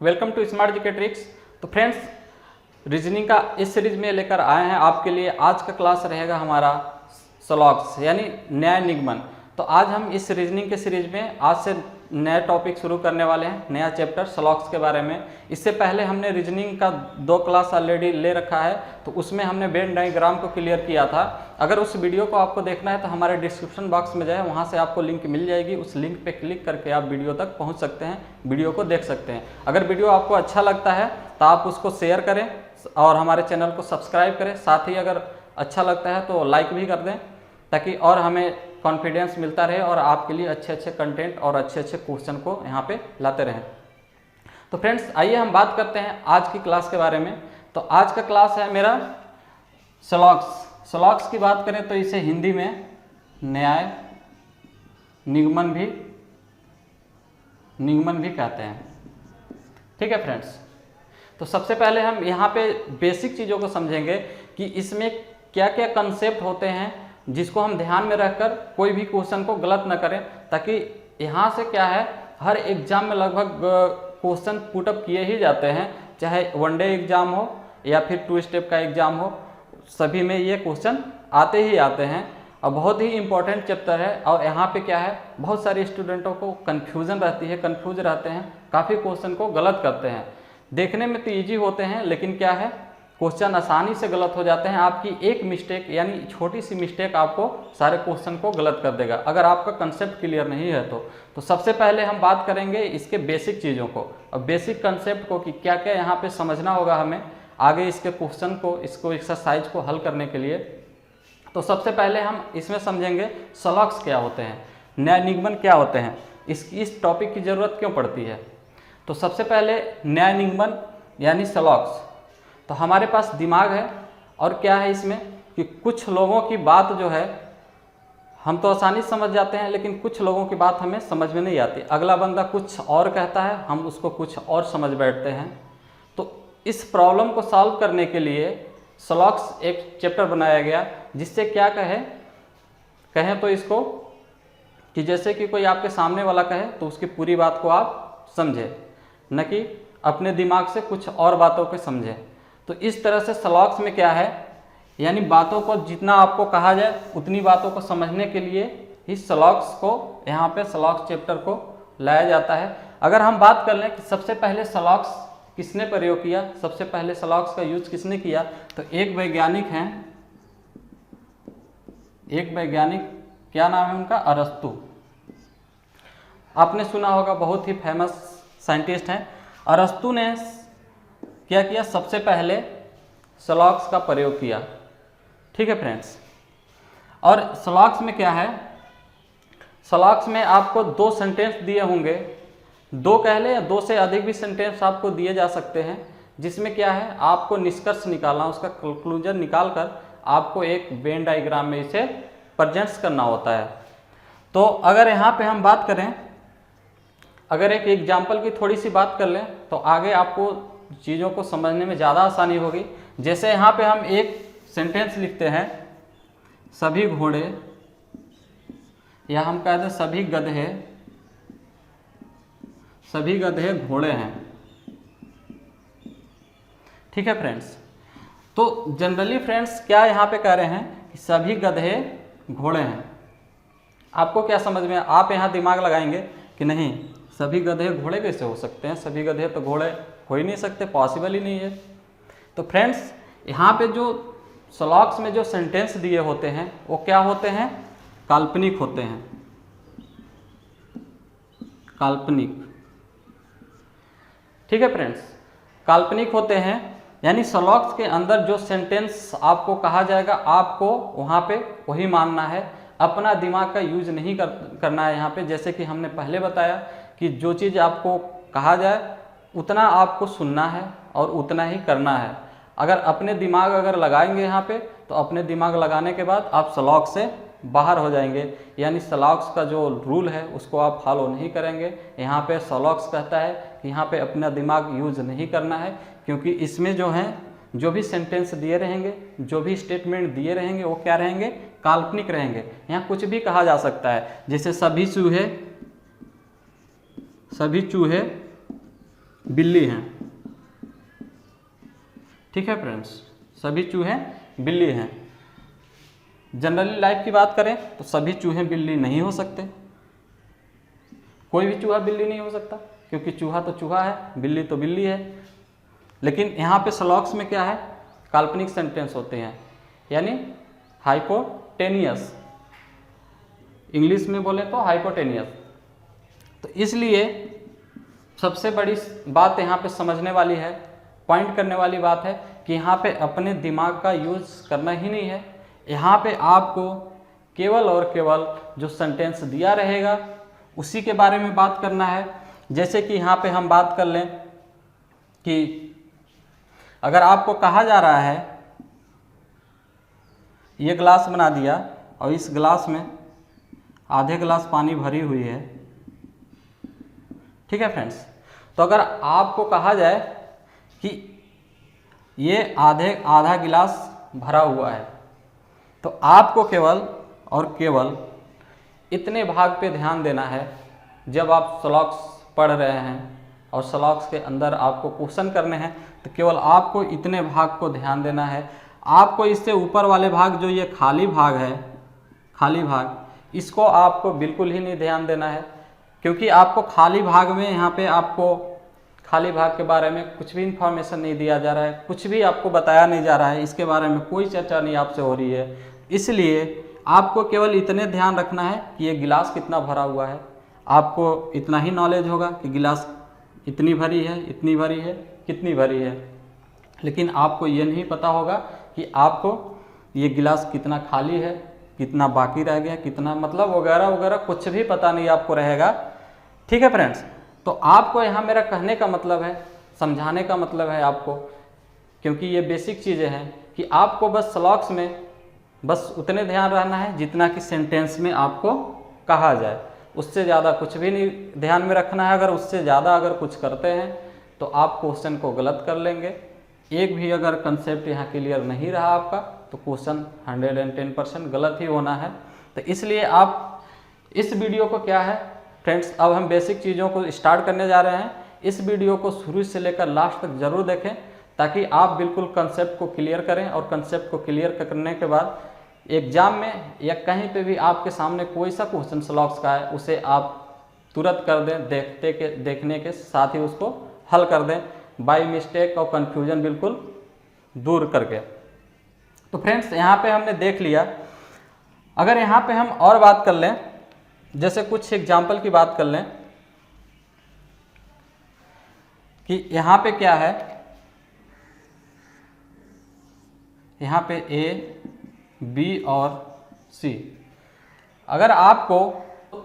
Welcome to smart GK tricks. तो friends, reasoning का इस सीरीज में लेकर आए हैं आपके लिए। आज का क्लास रहेगा हमारा स्लॉग्स यानी न्याय निगमन। तो आज हम इस रीजनिंग के सीरीज में आज से नया टॉपिक शुरू करने वाले हैं, नया चैप्टर स्लॉग्स के बारे में। इससे पहले हमने रीजनिंग का 2 क्लास ऑलरेडी ले रखा है, तो उसमें हमने वेन डायग्राम को क्लियर किया था। अगर उस वीडियो को आपको देखना है तो हमारे डिस्क्रिप्शन बॉक्स में जाए, वहाँ से आपको लिंक मिल जाएगी। उस लिंक पे क्लिक करके आप वीडियो तक पहुँच सकते हैं, वीडियो को देख सकते हैं। अगर वीडियो आपको अच्छा लगता है तो आप उसको शेयर करें और हमारे चैनल को सब्सक्राइब करें। साथ ही अगर अच्छा लगता है तो लाइक भी कर दें, ताकि और हमें कॉन्फिडेंस मिलता रहे और आपके लिए अच्छे अच्छे कंटेंट और अच्छे अच्छे क्वेश्चन को यहाँ पे लाते रहें। तो फ्रेंड्स, आइए हम बात करते हैं आज की क्लास के बारे में। तो आज का क्लास है मेरा स्लॉग्स की बात करें तो इसे हिंदी में न्याय निगमन भी कहते हैं। ठीक है फ्रेंड्स, तो सबसे पहले हम यहाँ पे बेसिक चीज़ों को समझेंगे कि इसमें क्या क्या कंसेप्ट होते हैं, जिसको हम ध्यान में रखकर कोई भी क्वेश्चन को गलत न करें। ताकि यहाँ से क्या है, हर एग्जाम में लगभग क्वेश्चन पुटअप किए ही जाते हैं, चाहे वनडे एग्जाम हो या फिर 2 स्टेप का एग्जाम हो, सभी में ये क्वेश्चन आते ही आते हैं। और बहुत ही इंपॉर्टेंट चैप्टर है। और यहाँ पे क्या है, बहुत सारे स्टूडेंटों को कन्फ्यूज़न रहती है, कन्फ्यूज रहते हैं, काफ़ी क्वेश्चन को गलत करते हैं। देखने में तो ईजी होते हैं, लेकिन क्या है, क्वेश्चन आसानी से गलत हो जाते हैं। आपकी एक मिस्टेक यानी छोटी सी मिस्टेक आपको सारे क्वेश्चन को गलत कर देगा, अगर आपका कंसेप्ट क्लियर नहीं है तो सबसे पहले हम बात करेंगे इसके बेसिक चीज़ों को और बेसिक कंसेप्ट को कि क्या क्या यहाँ पे समझना होगा हमें आगे इसके क्वेश्चन को, इसको एक्सरसाइज को हल करने के लिए। तो सबसे पहले हम इसमें समझेंगे स्लॉग्स क्या होते हैं, न्याय निगमन क्या होते हैं, इस टॉपिक की ज़रूरत क्यों पड़ती है। तो सबसे पहले न्याय निगमन यानी स्लॉग्स। तो हमारे पास दिमाग है और क्या है इसमें कि कुछ लोगों की बात जो है हम तो आसानी से समझ जाते हैं, लेकिन कुछ लोगों की बात हमें समझ में नहीं आती। अगला बंदा कुछ और कहता है, हम उसको कुछ और समझ बैठते हैं। तो इस प्रॉब्लम को सॉल्व करने के लिए स्लॉग्स एक चैप्टर बनाया गया, जिससे क्या कहें तो इसको कि जैसे कि कोई आपके सामने वाला कहे तो उसकी पूरी बात को आप समझें, न कि अपने दिमाग से कुछ और बातों को समझें। तो इस तरह से स्लॉग्स में क्या है, यानी बातों को जितना आपको कहा जाए उतनी बातों को समझने के लिए इस स्लॉग्स को, यहाँ पे स्लॉग्स चैप्टर को लाया जाता है। अगर हम बात कर लें कि सबसे पहले स्लॉग्स किसने प्रयोग किया, सबसे पहले स्लॉग्स का यूज किसने किया, तो एक वैज्ञानिक हैं, एक वैज्ञानिक, क्या नाम है उनका, अरस्तु। आपने सुना होगा, बहुत ही फेमस साइंटिस्ट हैं। अरस्तु ने क्या किया, सबसे पहले स्लॉग्स का प्रयोग किया। ठीक है फ्रेंड्स, और स्लॉग्स में क्या है, स्लॉग्स में आपको 2 सेंटेंस दिए होंगे, 2 कह लें या 2 से अधिक भी सेंटेंस आपको दिए जा सकते हैं, जिसमें क्या है आपको निष्कर्ष निकालना, उसका कंक्लूजन निकाल कर आपको एक वेन डायग्राम में इसे प्रेजेंट्स करना होता है। तो अगर यहाँ पे हम बात करें, अगर एक एग्जाम्पल की थोड़ी सी बात कर लें तो आगे आपको चीज़ों को समझने में ज़्यादा आसानी होगी। जैसे यहाँ पे हम एक सेंटेंस लिखते हैं, सभी घोड़े, या हम कहते हैं सभी गधे घोड़े हैं। ठीक है फ्रेंड्स, तो जनरली फ्रेंड्स क्या यहाँ पे कह रहे हैं कि सभी गधे घोड़े हैं। आपको क्या समझ में, आप यहाँ दिमाग लगाएंगे कि नहीं, सभी गधे घोड़े कैसे हो सकते हैं, सभी गधे तो घोड़े हो ही नहीं सकते, पॉसिबल ही नहीं है। तो फ्रेंड्स, यहाँ पे जो स्लॉग्स में जो सेंटेंस दिए होते हैं वो क्या होते हैं, काल्पनिक होते हैं, काल्पनिक। ठीक है फ्रेंड्स, काल्पनिक होते हैं, यानी स्लॉग्स के अंदर जो सेंटेंस आपको कहा जाएगा आपको वहाँ पे वही मानना है, अपना दिमाग का यूज नहीं करना है यहाँ पे। जैसे कि हमने पहले बताया कि जो चीज़ आपको कहा जाए उतना आपको सुनना है और उतना ही करना है। अगर अपने दिमाग अगर लगाएंगे यहाँ पे, तो अपने दिमाग लगाने के बाद आप स्लॉग्स से बाहर हो जाएंगे, यानी स्लॉग्स का जो रूल है उसको आप फॉलो नहीं करेंगे। यहाँ पे स्लॉग्स कहता है कि यहाँ पे अपना दिमाग यूज नहीं करना है, क्योंकि इसमें जो है जो भी सेंटेंस दिए रहेंगे, जो भी स्टेटमेंट दिए रहेंगे वो क्या रहेंगे, काल्पनिक रहेंगे। यहाँ कुछ भी कहा जा सकता है, जैसे सभी चूहे बिल्ली हैं। ठीक है फ्रेंड्स, सभी चूहे बिल्ली हैं। जनरली लाइफ की बात करें तो सभी चूहे बिल्ली नहीं हो सकते, कोई भी चूहा बिल्ली नहीं हो सकता, क्योंकि चूहा तो चूहा है, बिल्ली तो बिल्ली है। लेकिन यहाँ पे स्लॉग्स में क्या है, काल्पनिक सेंटेंस होते हैं, यानी हाइपोटेनियस, इंग्लिश में बोले तो हाइपोटेनियस। तो इसलिए सबसे बड़ी बात यहाँ पे समझने वाली है, पॉइंट करने वाली बात है कि यहाँ पे अपने दिमाग का यूज़ करना ही नहीं है। यहाँ पे आपको केवल और केवल जो सेंटेंस दिया रहेगा उसी के बारे में बात करना है। जैसे कि यहाँ पे हम बात कर लें कि अगर आपको कहा जा रहा है ये गिलास बना दिया और इस गिलास में आधे गिलास पानी भरी हुई है, ठीक है फ्रेंड्स। तो अगर आपको कहा जाए कि ये आधा गिलास भरा हुआ है, तो आपको केवल और केवल इतने भाग पे ध्यान देना है। जब आप श्लोक्स पढ़ रहे हैं और श्लोक्स के अंदर आपको क्वेश्चन करने हैं, तो केवल आपको इतने भाग को ध्यान देना है। आपको इससे ऊपर वाले भाग, जो ये खाली भाग है, खाली भाग, इसको आपको बिल्कुल ही नहीं ध्यान देना है, क्योंकि आपको खाली भाग में, यहाँ पे आपको खाली भाग के बारे में कुछ भी इंफॉर्मेशन नहीं दिया जा रहा है, कुछ भी आपको बताया नहीं जा रहा है, इसके बारे में कोई चर्चा नहीं आपसे हो रही है। इसलिए आपको केवल इतने ध्यान रखना है कि ये गिलास कितना भरा हुआ है। आपको इतना ही नॉलेज होगा कि गिलास इतनी भरी है, इतनी भरी है, कितनी भरी है, लेकिन आपको ये नहीं पता होगा कि आपको ये गिलास कितना खाली है, कितना बाकी रह गया, कितना मतलब वगैरह वगैरह कुछ भी पता नहीं आपको रहेगा। ठीक है फ्रेंड्स, तो आपको यहाँ मेरा कहने का मतलब है, समझाने का मतलब है आपको, क्योंकि ये बेसिक चीज़ें हैं कि आपको बस श्लोक्स में बस उतने ध्यान रहना है जितना कि सेंटेंस में आपको कहा जाए, उससे ज़्यादा कुछ भी नहीं ध्यान में रखना है। अगर उससे ज़्यादा अगर कुछ करते हैं तो आप क्वेश्चन को गलत कर लेंगे। एक भी अगर कंसेप्ट यहाँ क्लियर नहीं रहा आपका, तो क्वेश्चन 110% गलत ही होना है। तो इसलिए आप इस वीडियो को क्या है फ्रेंड्स, अब हम बेसिक चीज़ों को स्टार्ट करने जा रहे हैं। इस वीडियो को शुरू से लेकर लास्ट तक ज़रूर देखें, ताकि आप बिल्कुल कंसेप्ट को क्लियर करें, और कंसेप्ट को क्लियर करने के बाद एग्जाम में या कहीं पे भी आपके सामने कोई सा क्वेश्चन श्लोक्स का है, उसे आप तुरंत कर दें, देखने के साथ ही उसको हल कर दें, बाय मिस्टेक और कन्फ्यूजन बिल्कुल दूर करके। तो फ्रेंड्स, यहाँ पे हमने देख लिया। अगर यहाँ पे हम और बात कर लें, जैसे कुछ एग्जाम्पल की बात कर लें कि यहाँ पे क्या है, यहाँ पे ए, बी और सी। अगर आपको,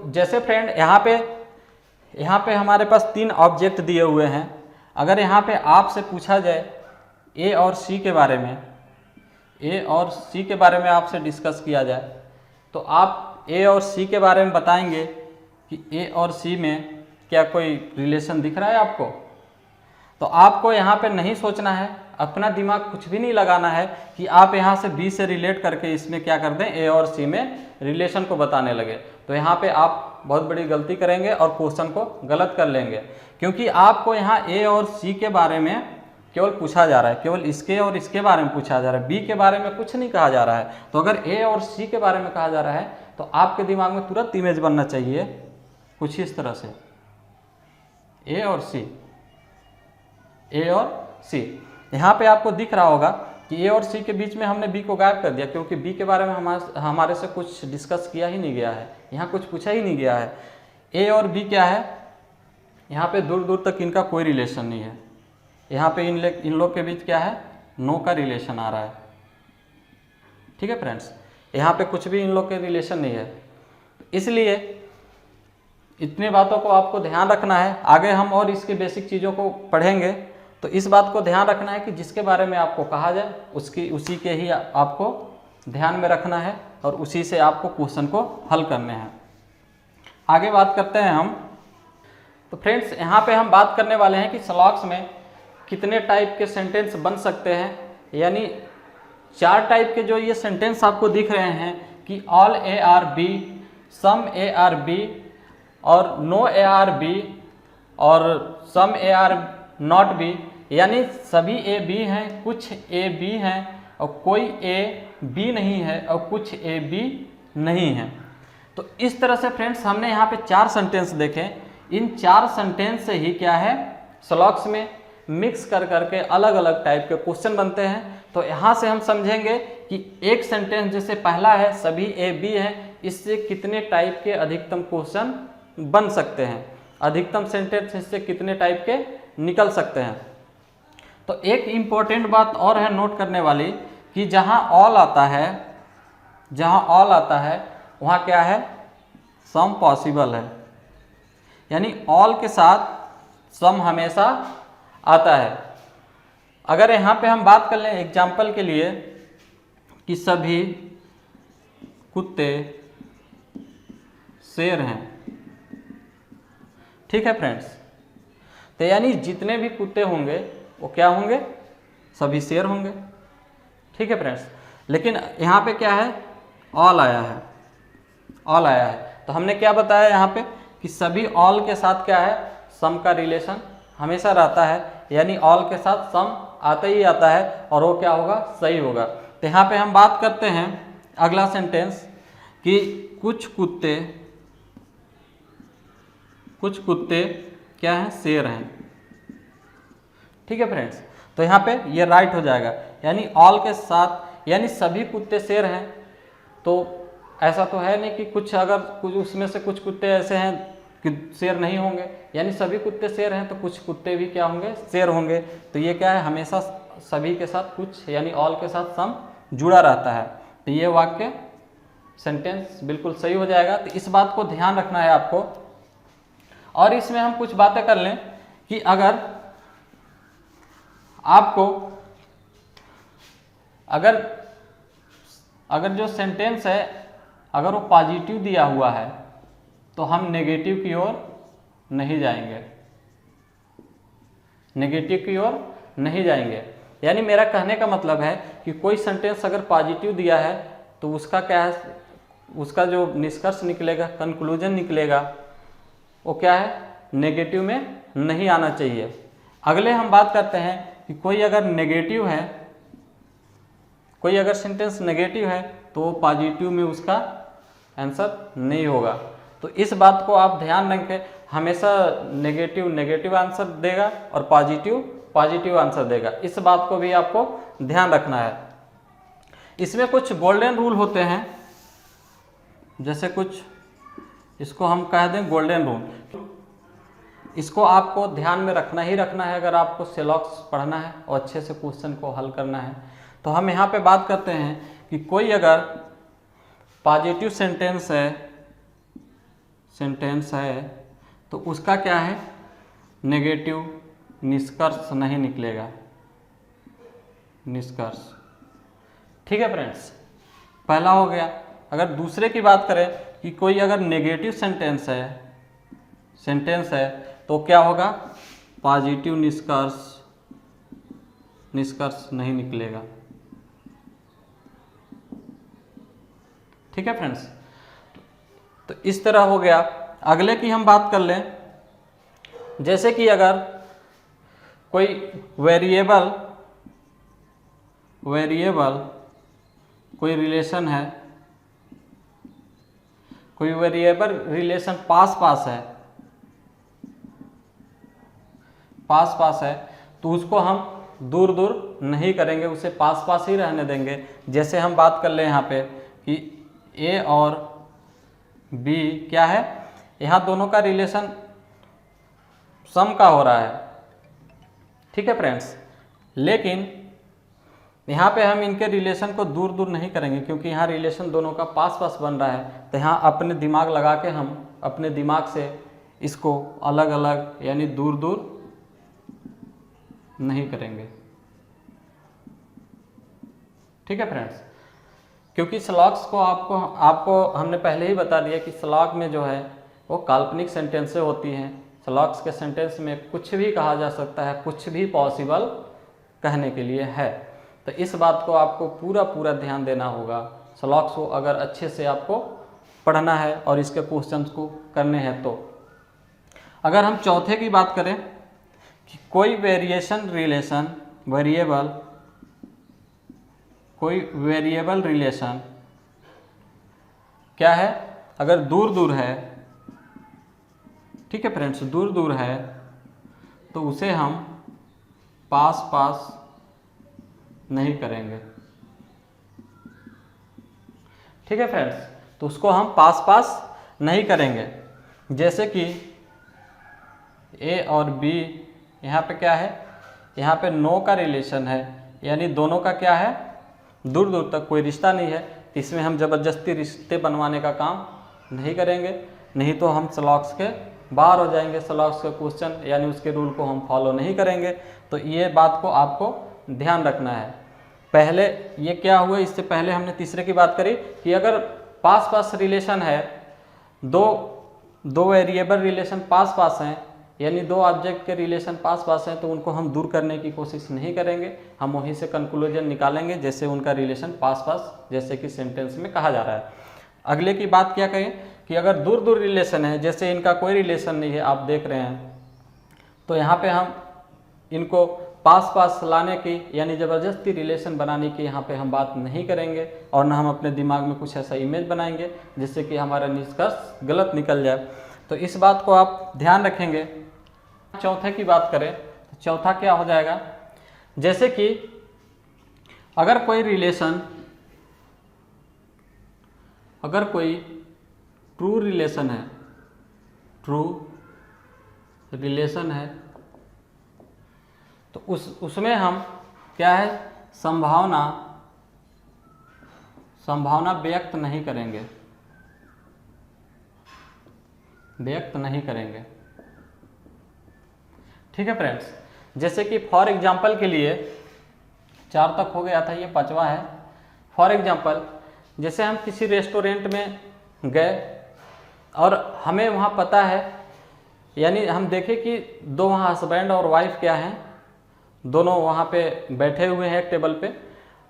जैसे फ्रेंड यहाँ पे हमारे पास 3 ऑब्जेक्ट दिए हुए हैं। अगर यहाँ पे आपसे पूछा जाए ए और सी के बारे में, ए और सी के बारे में आपसे डिस्कस किया जाए, तो आप ए और सी के बारे में बताएंगे कि ए और सी में क्या कोई रिलेशन दिख रहा है आपको। तो आपको यहाँ पे नहीं सोचना है, अपना दिमाग कुछ भी नहीं लगाना है कि आप यहाँ से बी से रिलेट करके इसमें क्या कर दें, ए और सी में रिलेशन को बताने लगे। तो यहाँ पे आप बहुत बड़ी गलती करेंगे और क्वेश्चन को गलत कर लेंगे, क्योंकि आपको यहाँ ए और सी के बारे में केवल पूछा जा रहा है, केवल इसके और इसके बारे में पूछा जा रहा है, बी के बारे में कुछ नहीं कहा जा रहा है। तो अगर ए और सी के बारे में कहा जा रहा है, तो आपके दिमाग में तुरंत इमेज बनना चाहिए कुछ इस तरह से, ए और सी, ए और सी। यहाँ पे आपको दिख रहा होगा कि ए और सी के बीच में हमने बी को गायब कर दिया, क्योंकि बी के बारे में हमारे से कुछ डिस्कस किया ही नहीं गया है, यहाँ कुछ पूछा ही नहीं गया है। ए और बी क्या है, यहाँ पे दूर दूर तक इनका कोई रिलेशन नहीं है। यहाँ पे इन लोग के बीच क्या है, नो का रिलेशन आ रहा है। ठीक है फ्रेंड्स, यहाँ पे कुछ भी इन लोग के रिलेशन नहीं है। इसलिए इतनी बातों को आपको ध्यान रखना है। आगे हम और इसके बेसिक चीज़ों को पढ़ेंगे, तो इस बात को ध्यान रखना है कि जिसके बारे में आपको कहा जाए उसी के ही आपको ध्यान में रखना है, और उसी से आपको क्वेश्चन को हल करने हैं। आगे बात करते हैं हम। तो फ्रेंड्स, यहाँ पे हम बात करने वाले हैं कि श्लोक्स में कितने टाइप के सेंटेंस बन सकते हैं, यानी 4 टाइप के जो ये सेंटेंस आपको दिख रहे हैं कि all A are B, some A are B, और नो ए आर बी, और some A are not B, यानी सभी ए बी हैं, कुछ ए बी हैं और कोई ए बी नहीं है और कुछ ए बी नहीं है। तो इस तरह से फ्रेंड्स हमने यहाँ पे 4 सेंटेंस देखे। इन 4 सेंटेंस से ही क्या है, स्लॉग्स में मिक्स कर करके अलग अलग टाइप के क्वेश्चन बनते हैं। तो यहाँ से हम समझेंगे कि एक सेंटेंस जैसे पहला है सभी ए बी है, इससे कितने टाइप के अधिकतम क्वेश्चन बन सकते हैं, अधिकतम सेंटेंस इससे कितने टाइप के निकल सकते हैं। तो एक इम्पोर्टेंट बात और है नोट करने वाली कि जहाँ ऑल आता है, जहाँ ऑल आता है वहाँ क्या है, सम पॉसिबल है, यानी ऑल के साथ सम हमेशा आता है। अगर यहाँ पे हम बात कर लें एग्जाम्पल के लिए कि सभी कुत्ते शेर हैं, ठीक है फ्रेंड्स, तो यानी जितने भी कुत्ते होंगे वो क्या होंगे, सभी शेर होंगे, ठीक है फ्रेंड्स। लेकिन यहाँ पे क्या है, ऑल आया है, ऑल आया है, तो हमने क्या बताया यहाँ पे कि सभी ऑल के साथ क्या है, सम का रिलेशन हमेशा रहता है, यानी ऑल के साथ सम आता ही आता है और वो क्या होगा, सही होगा। तो यहाँ पे हम बात करते हैं अगला सेंटेंस कि कुछ कुत्ते क्या हैं, शेर हैं, ठीक है फ्रेंड्स। तो यहाँ पे ये राइट हो जाएगा, यानी ऑल के साथ, यानी सभी कुत्ते शेर हैं। तो ऐसा तो है नहीं कि कुछ, अगर कुछ उसमें से कुछ कुत्ते ऐसे हैं कि शेर नहीं होंगे, यानी सभी कुत्ते शेर हैं तो कुछ कुत्ते भी क्या होंगे, शेर होंगे। तो ये क्या है, हमेशा सभी के साथ कुछ, यानी ऑल के साथ सम जुड़ा रहता है। तो ये वाक्य सेंटेंस बिल्कुल सही हो जाएगा। तो इस बात को ध्यान रखना है आपको। और इसमें हम कुछ बातें कर लें कि अगर आपको अगर जो सेंटेंस है अगर वो पॉजिटिव दिया हुआ है तो हम नेगेटिव की ओर नहीं जाएंगे, नेगेटिव की ओर नहीं जाएंगे। यानी मेरा कहने का मतलब है कि कोई सेंटेंस अगर पॉजिटिव दिया है तो उसका क्या है, उसका जो निष्कर्ष निकलेगा, कंक्लूजन निकलेगा, वो क्या है, नेगेटिव में नहीं आना चाहिए। अगले हम बात करते हैं कि कोई अगर नेगेटिव है, कोई अगर सेंटेंस नेगेटिव है तो वो पॉजिटिव में उसका आंसर नहीं होगा। तो इस बात को आप ध्यान रखें, हमेशा नेगेटिव नेगेटिव आंसर देगा और पॉजिटिव पॉजिटिव आंसर देगा। इस बात को भी आपको ध्यान रखना है। इसमें कुछ गोल्डन रूल होते हैं, जैसे कुछ इसको हम कह दें गोल्डन रूल, इसको आपको ध्यान में रखना ही रखना है अगर आपको सेलॉक्स पढ़ना है और अच्छे से क्वेश्चन को हल करना है। तो हम यहाँ पे बात करते हैं कि कोई अगर पॉजिटिव सेंटेंस है तो उसका क्या है, नेगेटिव निष्कर्ष नहीं निकलेगा, निष्कर्ष, ठीक है फ्रेंड्स। पहला हो गया। अगर दूसरे की बात करें कि कोई अगर नेगेटिव सेंटेंस है तो क्या होगा, पॉजिटिव निष्कर्ष नहीं निकलेगा, ठीक है फ्रेंड्स। तो इस तरह हो गया। अगले की हम बात कर लें, जैसे कि अगर कोई वेरिएबल कोई रिलेशन है, कोई वेरिएबल रिलेशन पास है, पास है, तो उसको हम दूर दूर नहीं करेंगे, उसे पास ही रहने देंगे। जैसे हम बात कर ले यहाँ पे कि ए और बी क्या है, यहाँ दोनों का रिलेशन सम का हो रहा है, ठीक है फ्रेंड्स। लेकिन यहाँ पे हम इनके रिलेशन को दूर दूर नहीं करेंगे क्योंकि यहाँ रिलेशन दोनों का पास बन रहा है। तो यहाँ अपने दिमाग लगा के हम अपने दिमाग से इसको अलग अलग यानी दूर दूर नहीं करेंगे, ठीक है फ्रेंड्स। क्योंकि स्लॉग्स को आपको हमने पहले ही बता दिया कि स्लॉग में जो है वो काल्पनिक सेंटेंसें होती हैं। स्लॉग्स के सेंटेंस में कुछ भी कहा जा सकता है, कुछ भी पॉसिबल कहने के लिए है। तो इस बात को आपको पूरा ध्यान देना होगा। स्लॉग्स को अगर अच्छे से आपको पढ़ना है और इसके क्वेश्चंस को करने हैं तो। अगर हम चौथे की बात करें कि कोई वेरिएबल रिलेशन क्या है, अगर दूर दूर है, ठीक है फ्रेंड्स, दूर दूर है तो उसे हम पास पास नहीं करेंगे। ठीक है फ्रेंड्स, तो उसको हम पास पास नहीं करेंगे। जैसे कि ए और बी, यहाँ पे क्या है, यहाँ पे नो का रिलेशन है, यानी दोनों का क्या है, दूर दूर तक कोई रिश्ता नहीं है। तो इसमें हम ज़बरदस्ती रिश्ते बनवाने का काम नहीं करेंगे, नहीं तो हम स्लॉक्स के बाहर हो जाएंगे, स्लॉक्स के क्वेश्चन यानी उसके रूल को हम फॉलो नहीं करेंगे। तो ये बात को आपको ध्यान रखना है। पहले ये क्या हुआ, इससे पहले हमने तीसरे की बात करी कि अगर पास पास रिलेशन है, दो वेरिएबल रिलेशन पास पास हैं, यानी दो ऑब्जेक्ट के रिलेशन पास पास हैं, तो उनको हम दूर करने की कोशिश नहीं करेंगे, हम वहीं से कंक्लूजन निकालेंगे जैसे उनका रिलेशन पास पास, जैसे कि सेंटेंस में कहा जा रहा है। अगले की बात क्या कहें कि अगर दूर दूर रिलेशन है, जैसे इनका कोई रिलेशन नहीं है, आप देख रहे हैं, तो यहाँ पे हम इनको पास पास लाने की यानी ज़बरदस्ती रिलेशन बनाने की यहाँ पे हम बात नहीं करेंगे, और ना हम अपने दिमाग में कुछ ऐसा इमेज बनाएंगे जिससे कि हमारा निष्कर्ष गलत निकल जाए। तो इस बात को आप ध्यान रखेंगे। चौथे की बात करें तो चौथा क्या हो जाएगा, जैसे कि अगर कोई ट्रू रिलेशन है तो उसमें हम क्या है, संभावना व्यक्त नहीं करेंगे। ठीक है फ्रेंड्स, जैसे कि फॉर एग्जांपल के लिए 4 तक हो गया था, ये 5वां है। फॉर एग्जांपल, जैसे हम किसी रेस्टोरेंट में गए और हमें वहाँ पता है, यानी हम देखें कि दो वहाँ हस्बैंड और वाइफ क्या हैं, दोनों वहाँ पे बैठे हुए हैं एक टेबल पे,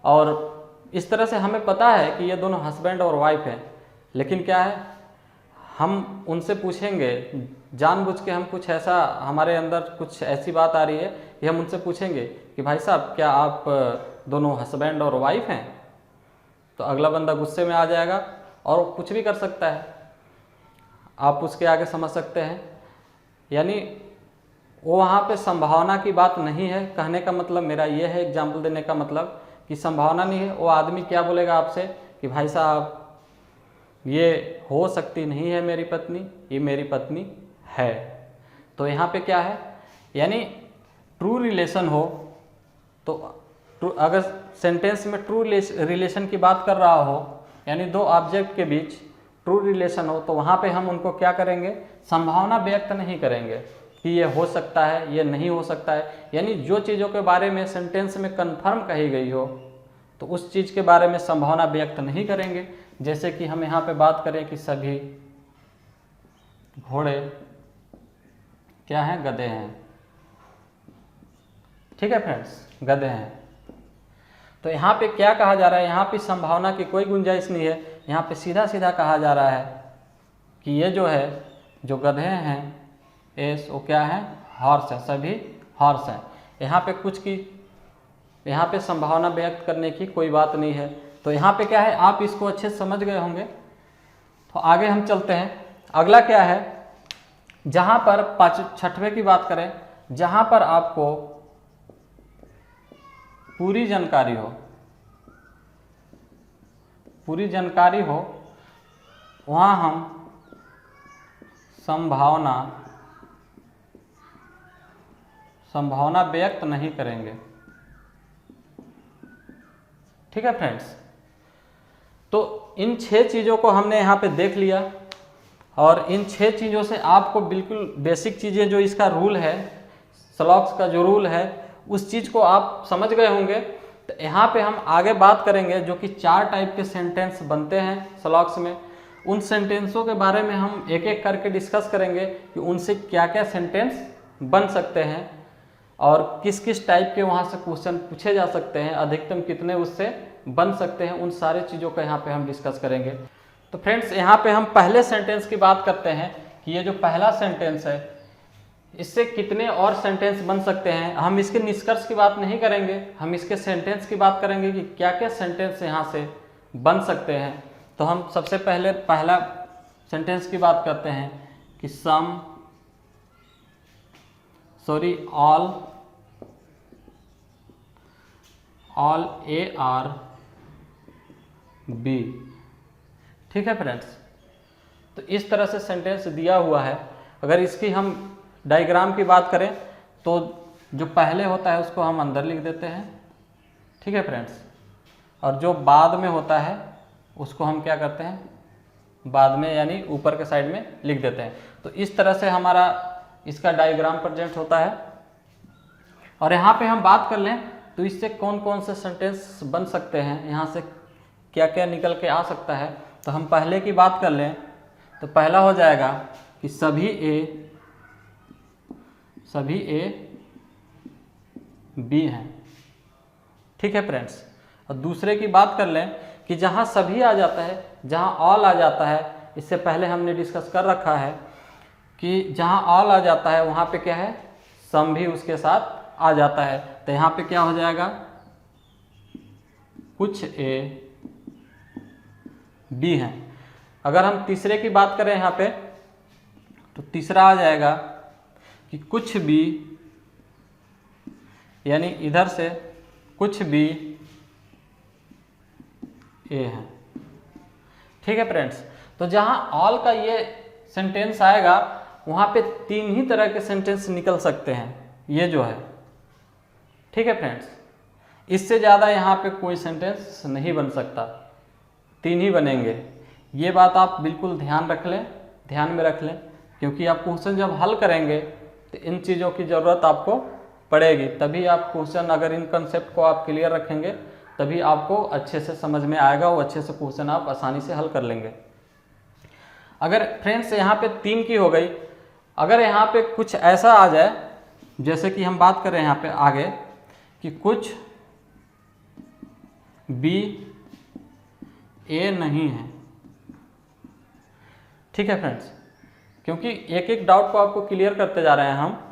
और इस तरह से हमें पता है कि ये दोनों हस्बैंड और वाइफ हैं। लेकिन क्या है, हम उनसे पूछेंगे, जानबूझ के हम कुछ ऐसा, हमारे अंदर कुछ ऐसी बात आ रही है कि हम उनसे पूछेंगे कि भाई साहब क्या आप दोनों हस्बैंड और वाइफ हैं? तो अगला बंदा गुस्से में आ जाएगा और कुछ भी कर सकता है, आप उसके आगे समझ सकते हैं। यानी वो वहाँ पे संभावना की बात नहीं है। कहने का मतलब मेरा ये है, एग्जाम्पल देने का मतलब कि संभावना नहीं है। वो आदमी क्या बोलेगा आपसे कि भाई साहब ये हो सकती नहीं है मेरी पत्नी, ये मेरी पत्नी है। तो यहाँ पे क्या है, यानी ट्रू रिलेशन हो तो अगर सेंटेंस में ट्रू रिलेशन की बात कर रहा हो, यानी दो ऑब्जेक्ट के बीच ट्रू रिलेशन हो, तो वहाँ पे हम उनको क्या करेंगे, संभावना व्यक्त नहीं करेंगे कि ये हो सकता है, ये नहीं हो सकता है। यानी जो चीज़ों के बारे में सेंटेंस में कन्फर्म कही गई हो तो उस चीज़ के बारे में संभावना व्यक्त नहीं करेंगे। जैसे कि हम यहाँ पे बात करें कि सभी घोड़े क्या हैं, गधे हैं। ठीक है फ्रेंड्स, गधे हैं। तो यहाँ पे क्या कहा जा रहा है, यहाँ पे संभावना की कोई गुंजाइश नहीं है। यहाँ पे सीधा सीधा कहा जा रहा है कि ये जो है, जो गधे हैं एस, वो क्या है, हॉर्स है, सभी हॉर्स हैं। यहाँ पे यहाँ पे संभावना व्यक्त करने की कोई बात नहीं है। तो यहाँ पे क्या है, आप इसको अच्छे से समझ गए होंगे। तो आगे हम चलते हैं। अगला क्या है, जहाँ पर 6वें की बात करें, जहाँ पर आपको पूरी जानकारी हो वहाँ हम संभावना व्यक्त नहीं करेंगे। ठीक है फ्रेंड्स, तो इन 6 चीज़ों को हमने यहाँ पे देख लिया, और इन 6 चीज़ों से आपको बिल्कुल बेसिक चीज़ें, जो इसका रूल है, स्लॉक्स का जो रूल है, उस चीज़ को आप समझ गए होंगे। तो यहाँ पे हम आगे बात करेंगे जो कि 4 टाइप के सेंटेंस बनते हैं स्लॉक्स में। उन सेंटेंसों के बारे में हम एक एक करके डिस्कस करेंगे कि उनसे क्या क्या सेंटेंस बन सकते हैं और किस किस टाइप के वहाँ से क्वेश्चन पूछे जा सकते हैं, अधिकतम कितने उससे बन सकते हैं। उन सारे चीज़ों का यहाँ पे हम डिस्कस करेंगे। तो फ्रेंड्स, यहाँ पे हम पहले सेंटेंस की बात करते हैं कि ये जो पहला सेंटेंस है, इससे कितने और सेंटेंस बन सकते हैं। हम इसके निष्कर्ष की बात नहीं करेंगे, हम इसके सेंटेंस की बात करेंगे कि क्या क्या सेंटेंस यहाँ से बन सकते हैं। तो हम सबसे पहले पहला सेंटेंस की बात करते हैं कि ऑल ए आर बी। ठीक है फ्रेंड्स, तो इस तरह से सेंटेंस दिया हुआ है। अगर इसकी हम डायग्राम की बात करें तो जो पहले होता है उसको हम अंदर लिख देते हैं, ठीक है फ्रेंड्स, और जो बाद में होता है उसको हम क्या करते हैं, बाद में यानी ऊपर के साइड में लिख देते हैं। तो इस तरह से हमारा इसका डायग्राम प्रेजेंट होता है। और यहाँ पे हम बात कर लें तो इससे कौन कौन से सेंटेंस बन सकते हैं, यहाँ से क्या क्या निकल के आ सकता है। तो हम पहले की बात कर लें तो पहला हो जाएगा कि सभी ए बी हैं। ठीक है फ्रेंड्स, और दूसरे की बात कर लें कि जहाँ सभी आ जाता है, जहाँ ऑल आ जाता है, इससे पहले हमने डिस्कस कर रखा है कि जहाँ ऑल आ जाता है वहाँ पे क्या है, सम भी उसके साथ आ जाता है। तो यहाँ पे क्या हो जाएगा, कुछ ए बी हैं। अगर हम तीसरे की बात करें यहाँ पे तो तीसरा आ जाएगा कि कुछ बी, यानी इधर से कुछ बी ए है। ठीक है फ्रेंड्स, तो जहाँ ऑल का ये सेंटेंस आएगा वहाँ पे तीन ही तरह के सेंटेंस निकल सकते हैं, ये जो है। ठीक है फ्रेंड्स, इससे ज़्यादा यहाँ पे कोई सेंटेंस नहीं बन सकता, तीन ही बनेंगे। ये बात आप बिल्कुल ध्यान में रख लें, क्योंकि आप क्वेश्चन जब हल करेंगे तो इन चीज़ों की ज़रूरत आपको पड़ेगी। तभी आप क्वेश्चन, अगर इन कंसेप्ट को आप क्लियर रखेंगे तभी आपको अच्छे से समझ में आएगा, वो अच्छे से क्वेश्चन आप आसानी से हल कर लेंगे। अगर फ्रेंड्स यहाँ पे तीन की हो गई, अगर यहाँ पे कुछ ऐसा आ जाए, जैसे कि हम बात करें यहाँ पे आगे कि कुछ बी ए नहीं है। ठीक है फ्रेंड्स, क्योंकि एक एक डाउट को आपको क्लियर करते जा रहे हैं हम,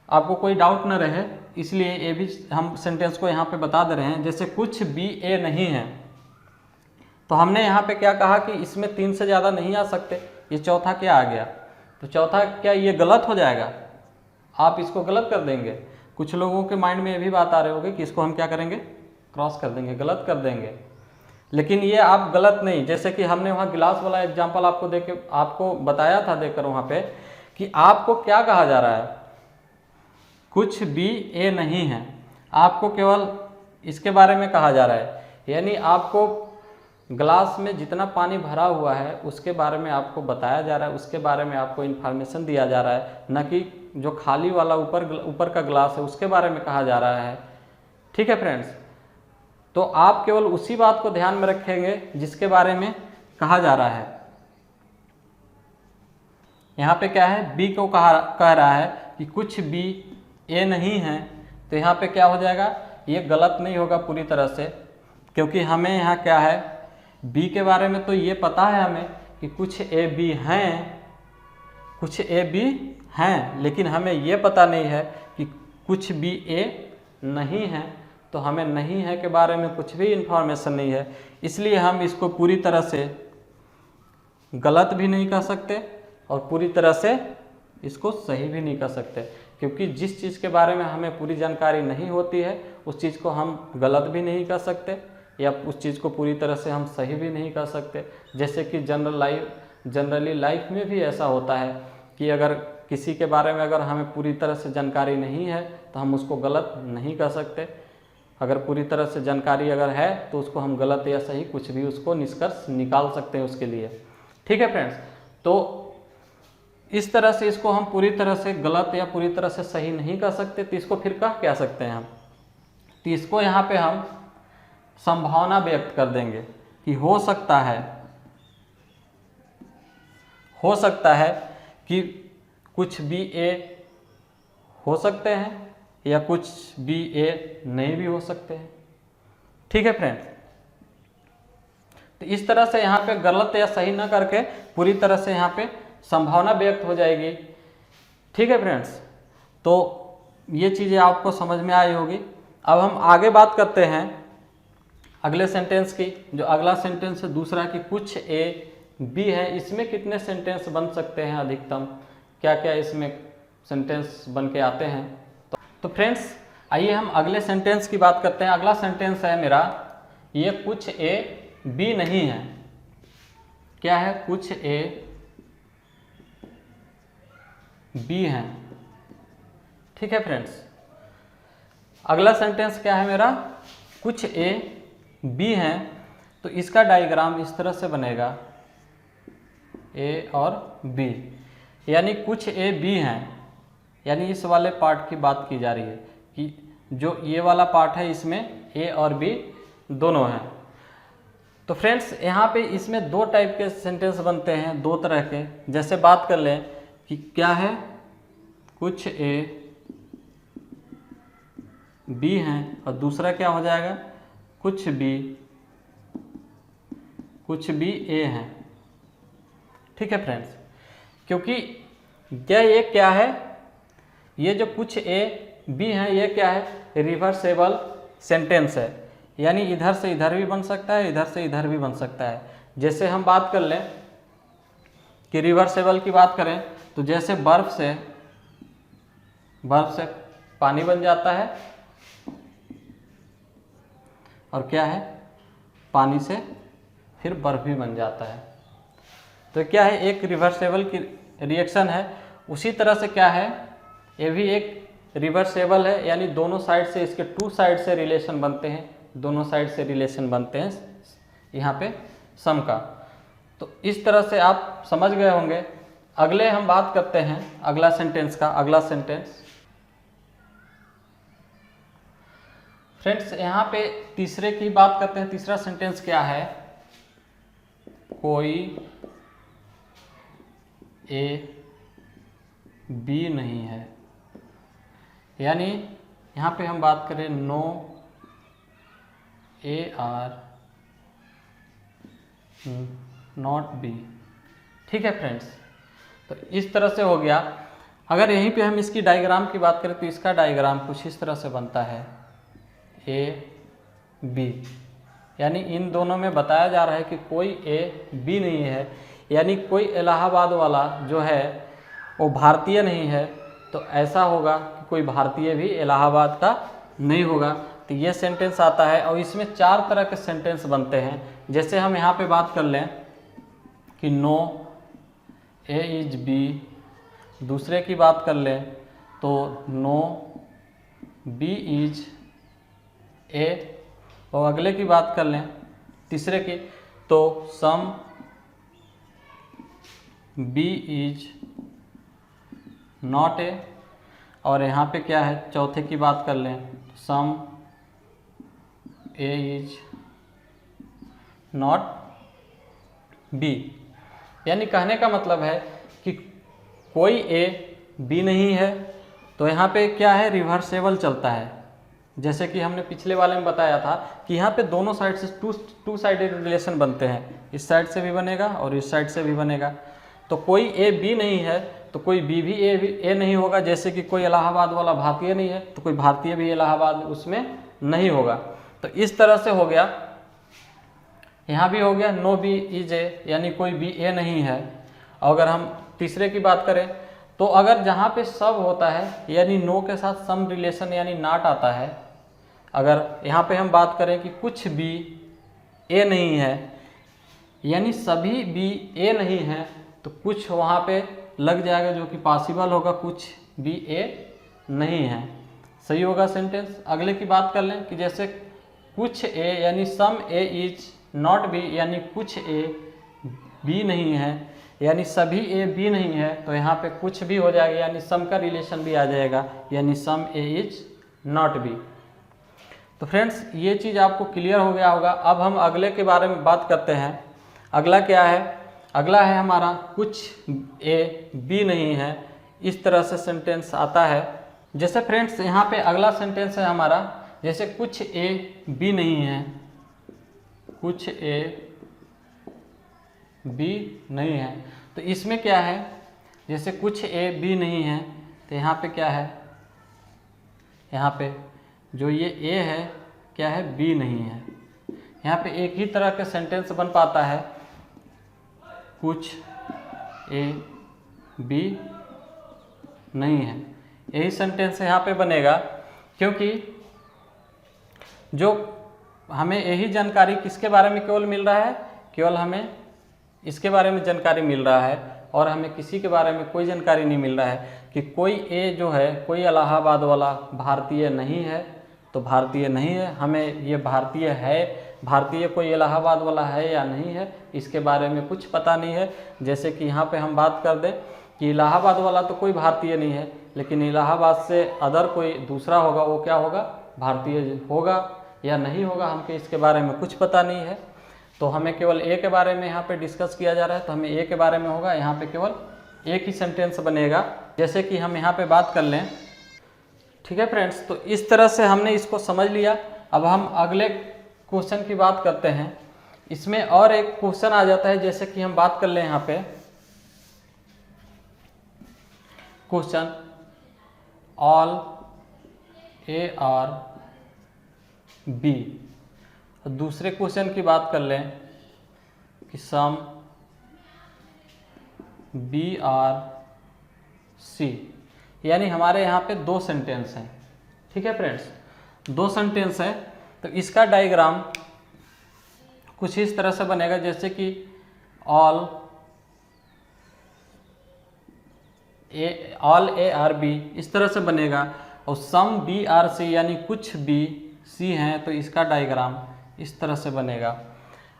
आपको कोई डाउट न रहे, इसलिए ये भी हम सेंटेंस को यहाँ पे बता दे रहे हैं। जैसे कुछ बी ए नहीं है, तो हमने यहाँ पे क्या कहा कि इसमें तीन से ज़्यादा नहीं आ सकते। ये चौथा क्या आ गया, तो चौथा क्या ये गलत हो जाएगा, आप इसको गलत कर देंगे। कुछ लोगों के माइंड में ये भी बात आ रही होगी कि इसको हम क्या करेंगे, क्रॉस कर देंगे, गलत कर देंगे। लेकिन ये आप गलत नहीं, जैसे कि हमने वहाँ गिलास वाला एग्जाम्पल आपको देके आपको बताया था देकर वहाँ पे कि आपको क्या कहा जा रहा है, कुछ बी ए नहीं है, आपको केवल इसके बारे में कहा जा रहा है। यानी आपको ग्लास में जितना पानी भरा हुआ है उसके बारे में आपको बताया जा रहा है, उसके बारे में आपको इन्फॉर्मेशन दिया जा रहा है, न कि जो खाली वाला ऊपर का ग्लास है उसके बारे में कहा जा रहा है। ठीक है फ्रेंड्स, तो आप केवल उसी बात को ध्यान में रखेंगे जिसके बारे में कहा जा रहा है। यहाँ पे क्या है, बी को कह रहा है कि कुछ बी ए नहीं है, तो यहाँ पे क्या हो जाएगा, ये गलत नहीं होगा पूरी तरह से, क्योंकि हमें यहाँ क्या है, बी के बारे में तो ये पता है हमें कि कुछ ए बी हैं, कुछ ए बी हैं, लेकिन हमें ये पता नहीं है कि कुछ बी ए नहीं है। तो हमें नहीं है के बारे में कुछ भी इन्फॉर्मेशन नहीं है, इसलिए हम इसको पूरी तरह से गलत भी नहीं कह सकते और पूरी तरह से इसको सही भी नहीं कह सकते, क्योंकि जिस चीज़ के बारे में हमें पूरी जानकारी नहीं होती है उस चीज़ को हम गलत भी नहीं कह सकते या उस चीज़ को पूरी तरह से हम सही भी नहीं कह सकते। जैसे कि जनरली लाइफ में भी ऐसा होता है कि अगर किसी के बारे में अगर हमें पूरी तरह से जानकारी नहीं है तो हम उसको गलत नहीं कह सकते। अगर पूरी तरह से जानकारी अगर है तो उसको हम गलत या सही कुछ भी उसको निष्कर्ष निकाल सकते हैं उसके लिए। ठीक है फ्रेंड्स, तो इस तरह से इसको हम पूरी तरह से गलत या पूरी तरह से सही नहीं कह सकते, तो इसको फिर कह क्या सकते हैं हम, तो इसको यहाँ पे हम संभावना व्यक्त कर देंगे कि हो सकता है कि कुछ बी ए हो सकते हैं या कुछ बी ए नहीं भी हो सकते हैं। ठीक है फ्रेंड्स, तो इस तरह से यहाँ पे गलत या सही ना करके पूरी तरह से यहाँ पे संभावना व्यक्त हो जाएगी। ठीक है फ्रेंड्स, तो ये चीज़ें आपको समझ में आई होगी। अब हम आगे बात करते हैं अगले सेंटेंस की। जो अगला सेंटेंस है दूसरा कि कुछ ए बी है, इसमें कितने सेंटेंस बन सकते हैं अधिकतम, क्या क्या इसमें सेंटेंस बन के आते हैं। तो फ्रेंड्स आइए हम अगले सेंटेंस की बात करते हैं। अगला सेंटेंस है मेरा, ये कुछ ए बी नहीं है। क्या है? कुछ ए बी है। ठीक है फ्रेंड्स, अगला सेंटेंस क्या है मेरा, कुछ ए बी है। तो इसका डायग्राम इस तरह से बनेगा, ए और बी, यानी कुछ ए बी हैं, यानी इस वाले पार्ट की बात की जा रही है कि जो ये वाला पार्ट है इसमें ए और बी दोनों हैं। तो फ्रेंड्स यहाँ पे इसमें दो टाइप के सेंटेंस बनते हैं, दो तरह के। जैसे बात कर लें कि क्या है, कुछ ए बी हैं, और दूसरा क्या हो जाएगा, कुछ बी ए हैं। ठीक है फ्रेंड्स, क्योंकि ये क्या है, ये जो कुछ ए बी हैं ये क्या है, रिवर्सेबल सेंटेंस है, यानी इधर से इधर भी बन सकता है, इधर से इधर भी बन सकता है। जैसे हम बात कर लें कि रिवर्सेबल की बात करें तो जैसे बर्फ से पानी बन जाता है, और क्या है, पानी से फिर बर्फ भी बन जाता है। तो क्या है, एक रिवर्सेबल की रिएक्शन है। उसी तरह से क्या है, ये भी एक रिवर्सेबल है, यानी दोनों साइड से, इसके टू साइड से रिलेशन बनते हैं, दोनों साइड से रिलेशन बनते हैं यहाँ पे सम का। तो इस तरह से आप समझ गए होंगे। अगले हम बात करते हैं अगला सेंटेंस का। अगला सेंटेंस फ्रेंड्स यहाँ पे तीसरे की बात करते हैं। तीसरा सेंटेंस क्या है, कोई ए बी नहीं है, यानी यहाँ पे हम बात करें no A are not B. ठीक है फ्रेंड्स, तो इस तरह से हो गया। अगर यहीं पे हम इसकी डायग्राम की बात करें तो इसका डायग्राम कुछ इस तरह से बनता है, ए बी, यानी इन दोनों में बताया जा रहा है कि कोई ए बी नहीं है, यानी कोई इलाहाबाद वाला जो है वो भारतीय नहीं है। तो ऐसा होगा कि कोई भारतीय भी इलाहाबाद का नहीं होगा। तो ये सेंटेंस आता है, और इसमें चार तरह के सेंटेंस बनते हैं। जैसे हम यहाँ पे बात कर लें कि नो ए इज बी, दूसरे की बात कर लें तो नो बी इज ए, और अगले की बात कर लें तीसरे की तो some B is not A, और यहाँ पे क्या है, चौथे की बात कर लें सम ए इज नॉट बी। यानी कहने का मतलब है कि कोई ए बी नहीं है। तो यहाँ पे क्या है, रिवर्सेबल चलता है। जैसे कि हमने पिछले वाले में बताया था कि यहाँ पे दोनों साइड से टू साइडेड रिलेशन बनते हैं, इस साइड से भी बनेगा और इस साइड से भी बनेगा। तो कोई ए बी नहीं है तो कोई बी भी ए नहीं होगा। जैसे कि कोई इलाहाबाद वाला भारतीय नहीं है तो कोई भारतीय भी इलाहाबाद उसमें नहीं होगा। तो इस तरह से हो गया, यहाँ भी हो गया नो बी इज ए, यानी कोई बी ए नहीं है। और अगर हम तीसरे की बात करें तो अगर जहाँ पे सब होता है यानी नो के साथ सम रिलेशन यानी नॉट आता है। अगर यहाँ पे हम बात करें कि कुछ बी ए नहीं है, यानी सभी बी ए नहीं है, तो कुछ वहाँ पे लग जाएगा जो कि पॉसिबल होगा, कुछ बी ए नहीं है। सही होगा सेंटेंस। अगले की बात कर लें कि जैसे कुछ ए यानी सम ए इज नॉट बी, यानी कुछ ए बी नहीं है, यानी सभी ए बी नहीं है। तो यहाँ पे कुछ भी हो जाएगा, यानी सम का रिलेशन भी आ जाएगा, यानी सम ए इज नॉट बी। तो फ्रेंड्स ये चीज़ आपको क्लियर हो गया होगा। अब हम अगले के बारे में बात करते हैं। अगला क्या है, अगला है हमारा कुछ ए बी नहीं है। इस तरह से सेंटेंस आता है। जैसे फ्रेंड्स यहाँ पे अगला सेंटेंस है हमारा, जैसे कुछ ए बी नहीं है, कुछ ए बी नहीं है। तो इसमें क्या है, जैसे कुछ ए बी नहीं है तो यहाँ पे क्या है, यहाँ पे जो ये ए है क्या है, बी नहीं है। यहाँ पे एक ही तरह का सेंटेंस बन पाता है, कुछ ए बी नहीं है, यही सेंटेंस यहाँ पे बनेगा, क्योंकि जो हमें यही जानकारी किसके बारे में केवल मिल रहा है, केवल हमें इसके बारे में जानकारी मिल रहा है और हमें किसी के बारे में कोई जानकारी नहीं मिल रहा है कि कोई ए जो है, कोई इलाहाबाद वाला भारतीय नहीं है, तो भारतीय नहीं है। हमें ये भारतीय है, भारतीय कोई इलाहाबाद वाला है या नहीं है, इसके बारे में कुछ पता नहीं है। जैसे कि यहाँ पे हम बात कर दें कि इलाहाबाद वाला तो कोई भारतीय नहीं है, लेकिन इलाहाबाद से अदर कोई दूसरा होगा, वो क्या होगा, भारतीय होगा या नहीं होगा, हमको इसके बारे में कुछ पता नहीं है। तो हमें केवल ए के बारे में यहाँ पे डिस्कस किया जा रहा है, तो हमें ए के बारे में होगा, यहाँ पे केवल एक ही सेंटेंस बनेगा। जैसे कि हम यहाँ पे बात कर लें, ठीक है फ्रेंड्स, तो इस तरह से हमने इसको समझ लिया। अब हम अगले क्वेश्चन की बात करते हैं। इसमें और एक क्वेश्चन आ जाता है, जैसे कि हम बात कर लें यहाँ पे question all A are B. दूसरे क्वेश्चन की बात कर लें कि सम बी आर सी, यानी हमारे यहाँ पे दो सेंटेंस हैं, ठीक है फ्रेंड्स, दो सेंटेंस है। तो इसका डायग्राम कुछ इस तरह से बनेगा, जैसे कि ऑल ए आर बी इस तरह से बनेगा, और सम बी आर सी यानी कुछ बी सी हैं, तो इसका डायग्राम इस तरह से बनेगा।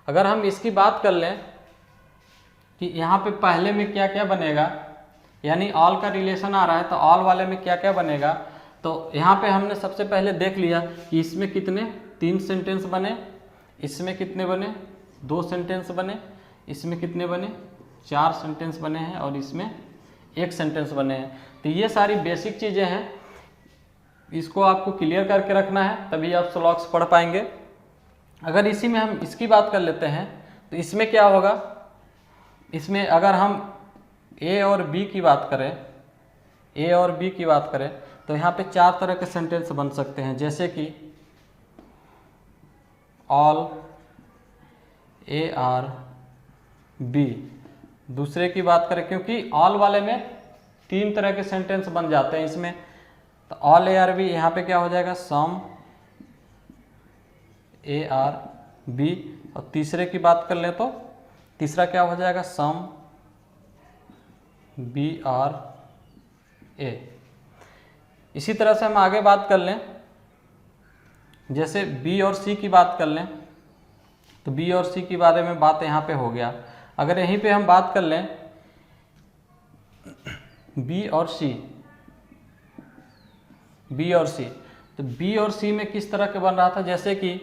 अगर हम इसकी बात कर लें कि यहाँ पे पहले में क्या क्या बनेगा, यानी ऑल का रिलेशन आ रहा है, तो ऑल वाले में क्या क्या बनेगा, तो यहाँ पे हमने सबसे पहले देख लिया कि इसमें कितने 3 सेंटेंस बने, इसमें कितने बने 2 सेंटेंस बने, इसमें कितने बने 4 सेंटेंस बने हैं, और इसमें 1 सेंटेंस बने हैं। तो ये सारी बेसिक चीज़ें हैं, इसको आपको क्लियर करके रखना है, तभी आप स्लॉग्स पढ़ पाएंगे। अगर इसी में हम इसकी बात कर लेते हैं, तो इसमें क्या होगा, इसमें अगर हम ए और बी की बात करें, ए और बी की बात करें, तो यहाँ पे 4 तरह के सेंटेंस बन सकते हैं, जैसे कि ऑल ए आर बी। दूसरे की बात करें, क्योंकि ऑल वाले में 3 तरह के सेंटेंस बन जाते हैं इसमें, तो ऑल ए आर बी यहाँ पे क्या हो जाएगा, सम ए आर बी। और तीसरे की बात कर लें तो तीसरा क्या हो जाएगा, सम बी आर ए। इसी तरह से हम आगे बात कर लें, जैसे बी और सी की बात कर लें, तो बी और सी के बारे में बात यहाँ पे हो गया। अगर यहीं पे हम बात कर लें बी और सी, तो बी और सी में किस तरह के बन रहा था, जैसे कि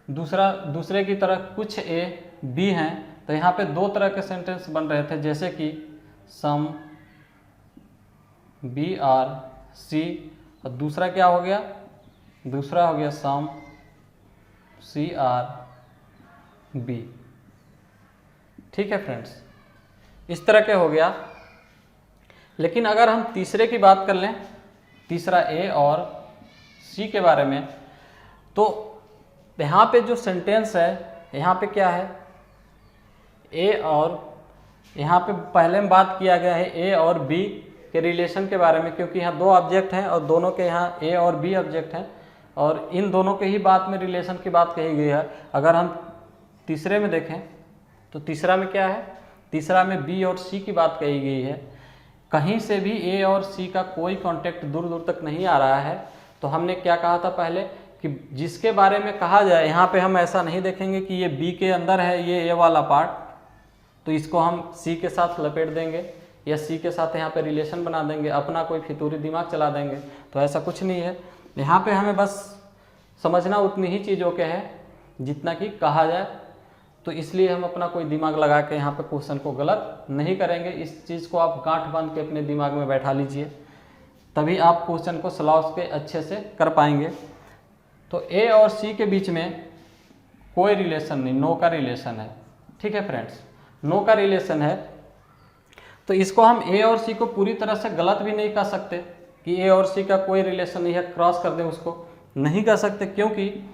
दूसरे की तरह कुछ ए बी हैं, तो यहाँ पे 2 तरह के सेंटेंस बन रहे थे, जैसे कि सम बी आर सी, और दूसरा क्या हो गया, दूसरा हो गया सम सी आर बी। ठीक है फ्रेंड्स, इस तरह के हो गया। लेकिन अगर हम तीसरे की बात कर लें, तीसरा ए और सी के बारे में, तो यहाँ पे जो सेंटेंस है, यहाँ पे क्या है, ए और यहाँ पे पहले में बात किया गया है ए और बी के रिलेशन के बारे में, क्योंकि यहाँ 2 ऑब्जेक्ट हैं और दोनों के यहाँ ए और बी ऑब्जेक्ट हैं, और इन दोनों के ही बात में रिलेशन की बात कही गई है। अगर हम तीसरे में देखें, तो तीसरा में क्या है, तीसरा में बी और सी की बात कही गई है। कहीं से भी ए और सी का कोई कांटेक्ट दूर दूर तक नहीं आ रहा है। तो हमने क्या कहा था पहले कि जिसके बारे में कहा जाए, यहाँ पे हम ऐसा नहीं देखेंगे कि ये बी के अंदर है ये ए वाला पार्ट, तो इसको हम सी के साथ लपेट देंगे या सी के साथ यहाँ पे रिलेशन बना देंगे, अपना कोई फितूरी दिमाग चला देंगे। तो ऐसा कुछ नहीं है। यहाँ पे हमें बस समझना उतनी ही चीज़ों के है जितना कि कहा जाए। तो इसलिए हम अपना कोई दिमाग लगा के यहाँ पे क्वेश्चन को गलत नहीं करेंगे। इस चीज़ को आप गांठ बांध के अपने दिमाग में बैठा लीजिए, तभी आप क्वेश्चन को सलॉस के अच्छे से कर पाएंगे। तो ए और सी के बीच में कोई रिलेशन नहीं, नो का रिलेशन है। ठीक है फ्रेंड्स, नो का रिलेशन है। तो इसको हम ए और सी को पूरी तरह से गलत भी नहीं कह सकते कि ए और सी का कोई रिलेशन नहीं है, क्रॉस कर दें उसको, नहीं कह सकते, क्योंकि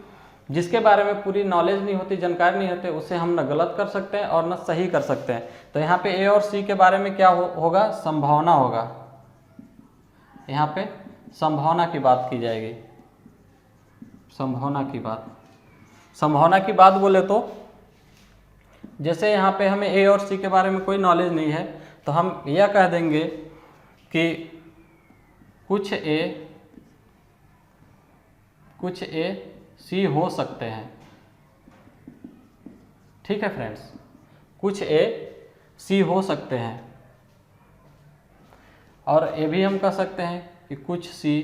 जिसके बारे में पूरी नॉलेज नहीं होती, जानकारी नहीं होती, उसे हम न गलत कर सकते हैं और न सही कर सकते हैं। तो यहाँ पे ए और सी के बारे में क्या होगा, संभावना होगा। यहाँ पे संभावना की बात की जाएगी, संभावना की बात। संभावना की बात बोले तो जैसे यहाँ पे हमें ए और सी के बारे में कोई नॉलेज नहीं है, तो हम यह कह देंगे कि कुछ ए सी हो सकते हैं। ठीक है फ्रेंड्स, कुछ ए सी हो सकते हैं। और ये भी हम कह सकते हैं कि कुछ सी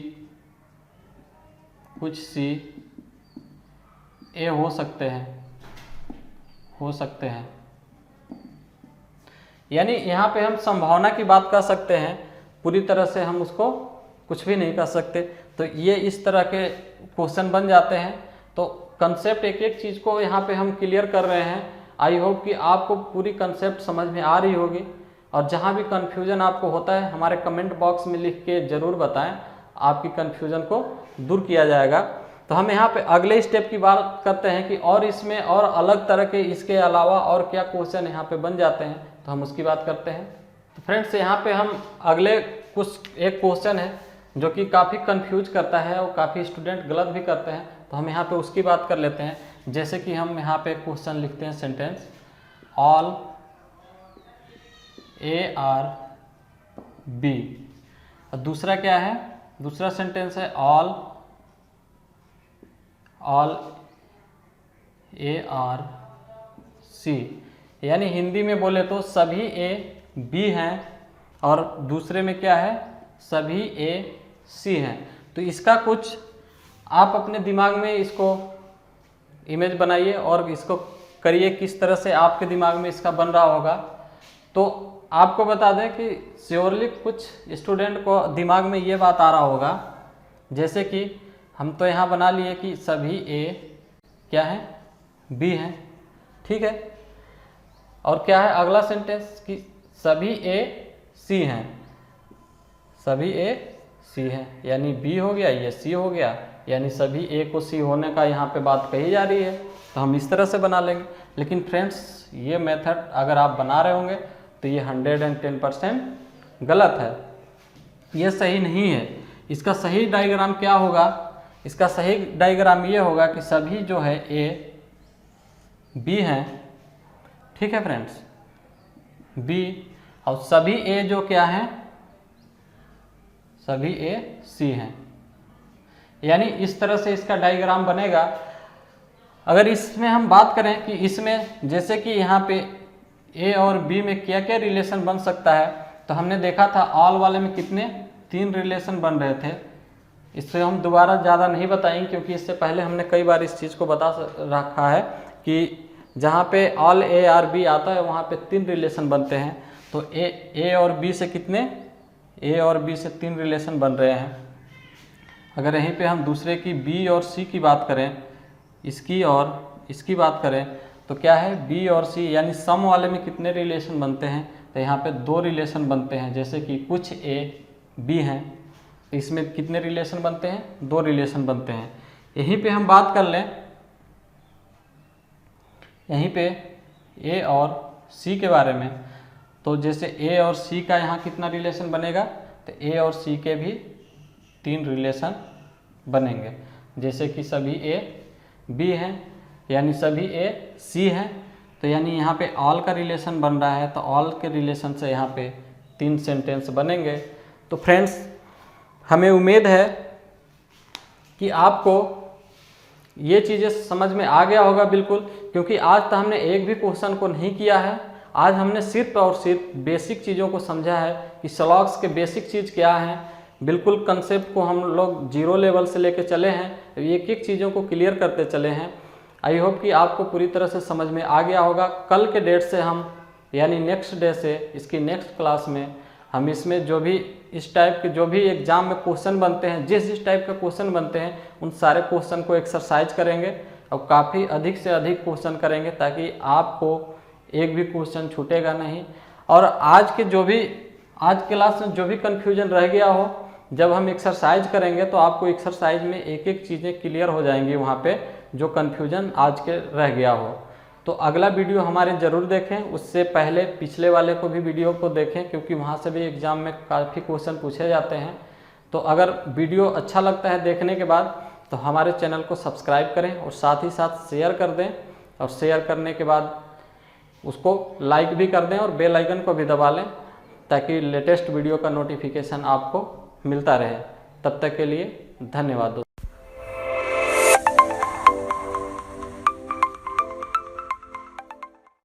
ए हो सकते हैं, यानी यहाँ पे हम संभावना की बात कर सकते हैं, पूरी तरह से हम उसको कुछ भी नहीं कर सकते। तो ये इस तरह के क्वेश्चन बन जाते हैं। तो कंसेप्ट एक एक चीज़ को यहाँ पे हम क्लियर कर रहे हैं। आई होप कि आपको पूरी कंसेप्ट समझ में आ रही होगी, और जहाँ भी कन्फ्यूजन आपको होता है हमारे कमेंट बॉक्स में लिख के ज़रूर बताएं, आपकी कन्फ्यूजन को दूर किया जाएगा। तो हम यहाँ पे अगले स्टेप की बात करते हैं कि और इसमें और अलग तरह के इसके अलावा और क्या क्वेश्चन यहाँ पे बन जाते हैं, तो हम उसकी बात करते हैं। तो फ्रेंड्स यहाँ पे हम अगले एक क्वेश्चन है जो कि काफ़ी कंफ्यूज करता है और काफ़ी स्टूडेंट गलत भी करते हैं, तो हम यहाँ पे उसकी बात कर लेते हैं। जैसे कि हम यहाँ पे क्वेश्चन लिखते हैं sentence, all A are B, और दूसरा क्या है, दूसरा सेंटेंस है ऑल ए आर सी, यानी हिंदी में बोले तो सभी ए बी हैं और दूसरे में क्या है, सभी ए सी हैं। तो इसका कुछ आप अपने दिमाग में इसको इमेज बनाइए और इसको करिए किस तरह से आपके दिमाग में इसका बन रहा होगा। तो आपको बता दें कि श्योरली कुछ स्टूडेंट को दिमाग में ये बात आ रहा होगा, जैसे कि हम तो यहाँ बना लिए कि सभी ए क्या है, बी हैं, ठीक है। और क्या है अगला सेंटेंस कि सभी ए सी हैं, सभी ए सी हैं, यानी बी हो गया, ये सी हो गया, यानी सभी ए को सी होने का यहाँ पे बात कही जा रही है। तो हम इस तरह से बना लेंगे। लेकिन फ्रेंड्स ये मेथड अगर आप बना रहे होंगे तो ये 110% गलत है, ये सही नहीं है। इसका सही डायग्राम क्या होगा, इसका सही डायग्राम ये होगा कि सभी जो है ए बी हैं, ठीक है फ्रेंड्स, बी, और सभी ए जो क्या हैं, सभी ए सी हैं, यानी इस तरह से इसका डायग्राम बनेगा। अगर इसमें हम बात करें कि इसमें जैसे कि यहाँ पे ए और बी में क्या क्या रिलेशन बन सकता है, तो हमने देखा था ऑल वाले में कितने 3 रिलेशन बन रहे थे। इससे हम दोबारा ज़्यादा नहीं बताएंगे क्योंकि इससे पहले हमने कई बार इस चीज़ को बता रखा है कि जहाँ पे ऑल ए आर बी आता है वहाँ पे 3 रिलेशन बनते हैं। तो ए और बी से कितने, ए और बी से 3 रिलेशन बन रहे हैं। अगर यहीं पे हम दूसरे की बी और सी की बात करें, इसकी और इसकी बात करें, तो क्या है बी और सी, यानी सम वाले में कितने रिलेशन बनते हैं, तो यहाँ पे 2 रिलेशन बनते हैं। जैसे कि कुछ ए बी हैं, तो इसमें कितने रिलेशन बनते हैं, 2 रिलेशन बनते हैं। यहीं पे हम बात कर लें, यहीं पे ए और सी के बारे में, तो जैसे ए और सी का यहाँ कितना रिलेशन बनेगा, तो ए और सी के भी 3 रिलेशन बनेंगे। जैसे कि सभी ए बी हैं, यानी सभी ए सी हैं, तो यानी यहाँ पे ऑल का रिलेशन बन रहा है, तो ऑल के रिलेशन से यहाँ पे 3 सेंटेंस बनेंगे। तो फ्रेंड्स हमें उम्मीद है कि आपको ये चीज़ें समझ में आ गया होगा बिल्कुल, क्योंकि आज तो हमने एक भी क्वेश्चन को नहीं किया है। आज हमने सिर्फ और सिर्फ बेसिक चीज़ों को समझा है कि स्लॉग्स के बेसिक चीज़ क्या हैं। बिल्कुल कंसेप्ट को हम लोग 0 लेवल से लेके चले हैं, एक एक चीज़ों को क्लियर करते चले हैं। आई होप कि आपको पूरी तरह से समझ में आ गया होगा। कल के डेट से हम, यानी नेक्स्ट डे से, इसकी नेक्स्ट क्लास में हम इसमें जो भी इस टाइप के जो भी एग्जाम में क्वेश्चन बनते हैं, जिस टाइप का क्वेश्चन बनते हैं, उन सारे क्वेश्चन को एक्सरसाइज करेंगे और काफ़ी अधिक से अधिक क्वेश्चन करेंगे, ताकि आपको एक भी क्वेश्चन छूटेगा नहीं। और आज क्लास में जो भी कन्फ्यूजन रह गया हो, जब हम एक्सरसाइज करेंगे तो आपको एक्सरसाइज में एक एक चीज़ें क्लियर हो जाएंगी, वहाँ पे जो कन्फ्यूजन आज के रह गया हो। तो अगला वीडियो हमारे ज़रूर देखें, उससे पहले पिछले वाले को भी वीडियो को देखें, क्योंकि वहाँ से भी एग्ज़ाम में काफ़ी क्वेश्चन पूछे जाते हैं। तो अगर वीडियो अच्छा लगता है देखने के बाद तो हमारे चैनल को सब्सक्राइब करें और साथ ही साथ शेयर कर दें, और शेयर करने के बाद उसको लाइक भी कर दें और बेल आइकन को भी दबा लें, ताकि लेटेस्ट वीडियो का नोटिफिकेशन आपको मिलता रहे। तब तक के लिए धन्यवाद दोस्तों।